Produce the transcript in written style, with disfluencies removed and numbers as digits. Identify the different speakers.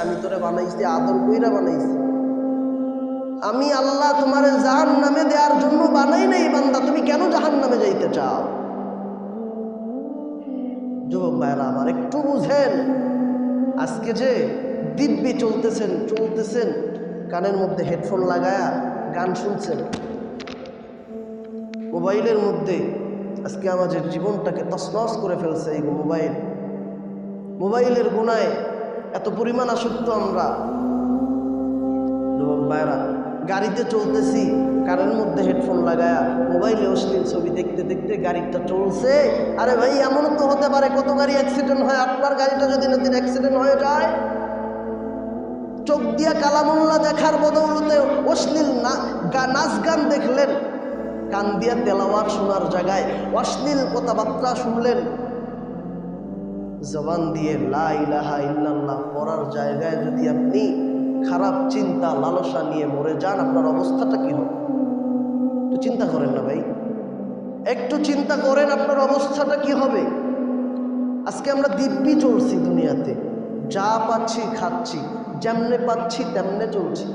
Speaker 1: আমি তোরে বানাইছি আদর কইরা বানাইছি। আমি আল্লাহ তোমার জাহান্নামে দেওয়ার জন্য বানাই নাই বান্দা, তুমি কেন জাহান্নামে যাইতে চাও? যুবক ভাইরা আমার একটু বুঝেন, আজকে যে দিব্যি চলতেছেন কানের মধ্যে হেডফোন লাগায়া গান শুনছেন, মোবাইলের মধ্যে আজকে আমাদের জীবনটাকে তছনছ করে ফেলছে এই মোবাইলের গুনায় এত পরিমাণ আসক্ত আমরা। যুবক ভাইরা গাড়িতে চলতেছি, কানের মধ্যে হেডফোন লাগায়া মোবাইলে অশ্লীল ছবি দেখতে দেখতে গাড়িটা চলছে। আরে ভাই, এমনও তো হতে পারে কত গাড়ি অ্যাক্সিডেন্ট হয়, আপনার গাড়িটা যদি নদীর অ্যাক্সিডেন্ট হয়ে যায়, চোখ দিয়া কালামুল্লা দেখার বদৌলতে অশ্লীল নাচ গান দেখলেন, কান দিয়া তেলাওয়াত শোনার জায়গায় অশ্লীল কথাবার্তা শুনলেন, জবান দিয়ে লা ইলাহা ইল্লাল্লাহ পড়ার জায়গায় যদি আপনি খারাপ চিন্তা লালসা নিয়ে মরে যান, আপনার অবস্থাটা কি হবে? একটু চিন্তা করেন না ভাই, একটু চিন্তা করেন আপনার অবস্থাটা কি হবে। আজকে আমরা দিব্যি চলছি দুনিয়াতে, যা পাচ্ছি খাচ্ছি, যেমনে পাচ্ছি তেমনে চলছি।